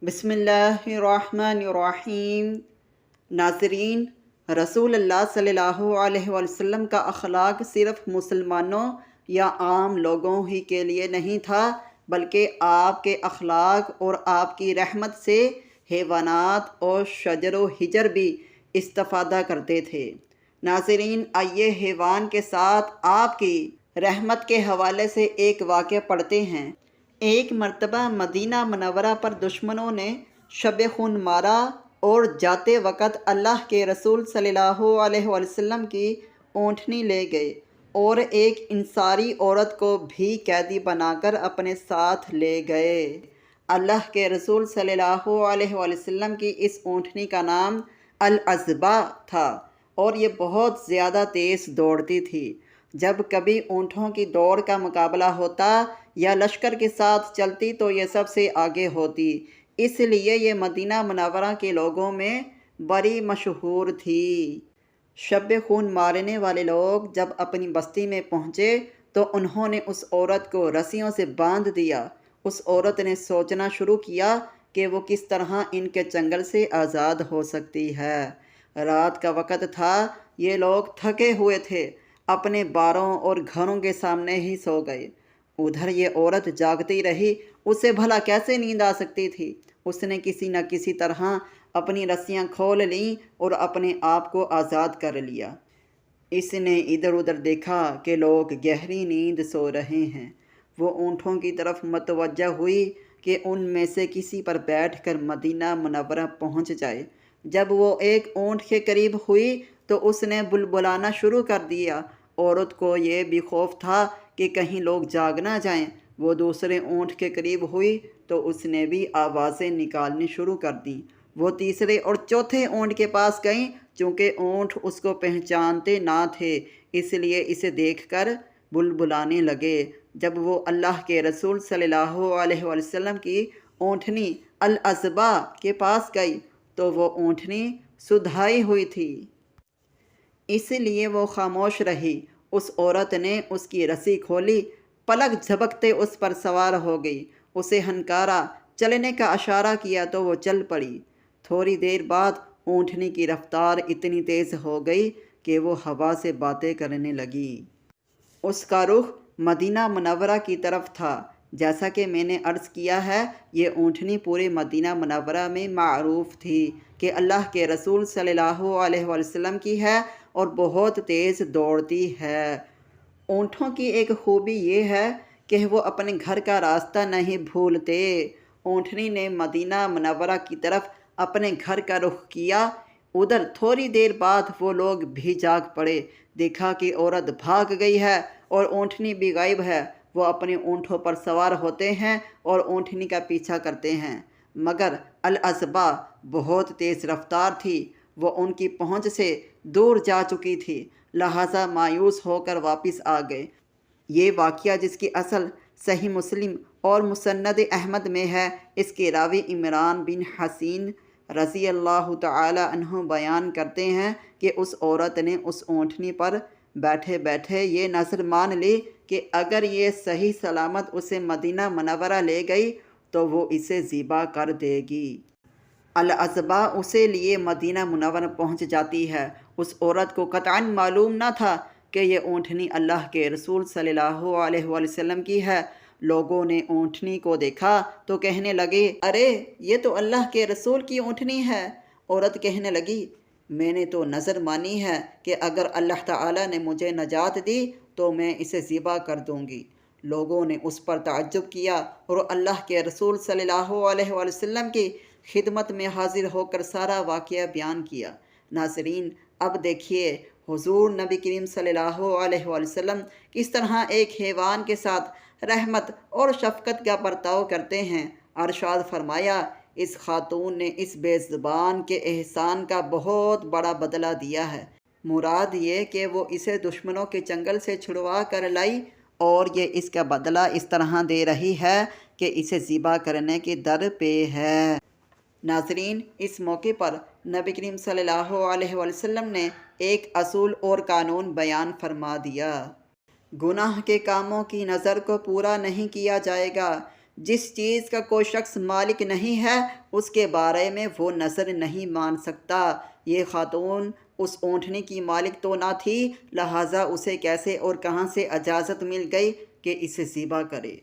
بسم اللہ الرحمن الرحیم۔ ناظرین، رسول اللہ صلی اللہ علیہ وسلم کا اخلاق صرف مسلمانوں یا عام لوگوں ہی کے لیے نہیں تھا، بلکہ آپ کے اخلاق اور آپ کی رحمت سے حیوانات اور شجر و حجر بھی استفادہ کرتے تھے۔ ناظرین، آئیے حیوان کے ساتھ آپ کی رحمت کے حوالے سے ایک واقعہ پڑھتے ہیں۔ ایک مرتبہ مدینہ منورہ پر دشمنوں نے شب خون مارا اور جاتے وقت اللہ کے رسول صلی اللہ علیہ وسلم کی اونٹنی لے گئے اور ایک انصاری عورت کو بھی قیدی بنا کر اپنے ساتھ لے گئے۔ اللہ کے رسول صلی اللہ علیہ وسلم کی اس اونٹنی کا نام العذبہ تھا اور یہ بہت زیادہ تیز دوڑتی تھی۔ جب کبھی اونٹوں کی دوڑ کا مقابلہ ہوتا یا لشکر کے ساتھ چلتی تو یہ سب سے آگے ہوتی، اس لیے یہ مدینہ منورہ کے لوگوں میں بڑی مشہور تھی۔ شب خون مارنے والے لوگ جب اپنی بستی میں پہنچے تو انہوں نے اس عورت کو رسیوں سے باندھ دیا۔ اس عورت نے سوچنا شروع کیا کہ وہ کس طرح ان کے چنگل سے آزاد ہو سکتی ہے۔ رات کا وقت تھا، یہ لوگ تھکے ہوئے تھے، اپنے باروں اور گھروں کے سامنے ہی سو گئے۔ ادھر یہ عورت جاگتی رہی، اسے بھلا کیسے نیند آ سکتی تھی؟ اس نے کسی نہ کسی طرح اپنی رسیاں کھول لیں اور اپنے آپ کو آزاد کر لیا۔ اس نے ادھر ادھر دیکھا کہ لوگ گہری نیند سو رہے ہیں۔ وہ اونٹوں کی طرف متوجہ ہوئی کہ ان میں سے کسی پر بیٹھ کر مدینہ منورہ پہنچ جائے۔ جب وہ ایک اونٹ کے قریب ہوئی تو اس نے بلبلانا شروع کر دیا۔ عورت کو یہ بھی خوف تھا کہ کہیں لوگ جاگ نہ جائیں۔ وہ دوسرے اونٹ کے قریب ہوئی تو اس نے بھی آوازیں نکالنی شروع کر دیں۔ وہ تیسرے اور چوتھے اونٹ کے پاس گئیں۔ چونکہ اونٹ اس کو پہچانتے نہ تھے، اس لیے اسے دیکھ کر بلبلانے لگے۔ جب وہ اللہ کے رسول صلی اللہ علیہ وسلم کی اونٹنی العذبہ کے پاس گئی تو وہ اونٹنی سدھائی ہوئی تھی، اس لیے وہ خاموش رہی۔ اس عورت نے اس کی رسی کھولی، پلک جھپکتے اس پر سوار ہو گئی، اسے ہنکارا، چلنے کا اشارہ کیا تو وہ چل پڑی۔ تھوڑی دیر بعد اونٹنی کی رفتار اتنی تیز ہو گئی کہ وہ ہوا سے باتیں کرنے لگی۔ اس کا رخ مدینہ منورہ کی طرف تھا۔ جیسا کہ میں نے عرض کیا ہے، یہ اونٹنی پورے مدینہ منورہ میں معروف تھی کہ اللہ کے رسول صلی اللہ علیہ وسلم کی ہے اور بہت تیز دوڑتی ہے۔ اونٹوں کی ایک خوبی یہ ہے کہ وہ اپنے گھر کا راستہ نہیں بھولتے۔ اونٹنی نے مدینہ منورہ کی طرف اپنے گھر کا رخ کیا۔ ادھر تھوڑی دیر بعد وہ لوگ بھی جاگ پڑے، دیکھا کہ عورت بھاگ گئی ہے اور اونٹنی بھی غائب ہے۔ وہ اپنے اونٹوں پر سوار ہوتے ہیں اور اونٹنی کا پیچھا کرتے ہیں، مگر العذبہ بہت تیز رفتار تھی، وہ ان کی پہنچ سے دور جا چکی تھی، لہٰذا مایوس ہو کر واپس آ گئے۔ یہ واقعہ جس کی اصل صحیح مسلم اور مسند احمد میں ہے، اس کے راوی عمران بن حسین رضی اللہ تعالی عنہ بیان کرتے ہیں کہ اس عورت نے اس اونٹنی پر بیٹھے بیٹھے یہ نظر مان لی کہ اگر یہ صحیح سلامت اسے مدینہ منورہ لے گئی تو وہ اسے ذبح کر دے گی۔ العذبہ اسے لیے مدینہ منورہ پہنچ جاتی ہے۔ اس عورت کو قطعاً معلوم نہ تھا کہ یہ اونٹنی اللہ کے رسول صلی اللہ علیہ وسلم کی ہے۔ لوگوں نے اونٹنی کو دیکھا تو کہنے لگے، ارے یہ تو اللہ کے رسول کی اونٹنی ہے۔ عورت کہنے لگی، میں نے تو نظر مانی ہے کہ اگر اللہ تعالیٰ نے مجھے نجات دی تو میں اسے ذبح کر دوں گی۔ لوگوں نے اس پر تعجب کیا اور اللہ کے رسول صلی اللہ علیہ وسلم کی خدمت میں حاضر ہو کر سارا واقعہ بیان کیا۔ ناظرین، اب دیکھیے حضور نبی کریم صلی اللہ علیہ وسلم کس طرح ایک حیوان کے ساتھ رحمت اور شفقت کا برتاؤ کرتے ہیں۔ ارشاد فرمایا، اس خاتون نے اس بے زبان کے احسان کا بہت بڑا بدلہ دیا ہے۔ مراد یہ کہ وہ اسے دشمنوں کے چنگل سے چھڑوا کر لائی اور یہ اس کا بدلہ اس طرح دے رہی ہے کہ اسے ذبح کرنے کی در پہ ہے۔ ناظرین، اس موقع پر نبی کریم صلی اللہ علیہ وسلم نے ایک اصول اور قانون بیان فرما دیا۔ گناہ کے کاموں کی نظر کو پورا نہیں کیا جائے گا۔ جس چیز کا کوئی شخص مالک نہیں ہے اس کے بارے میں وہ نظر نہیں مان سکتا۔ یہ خاتون اس اونٹنی کی مالک تو نہ تھی، لہٰذا اسے کیسے اور کہاں سے اجازت مل گئی کہ اسے ذبح کرے؟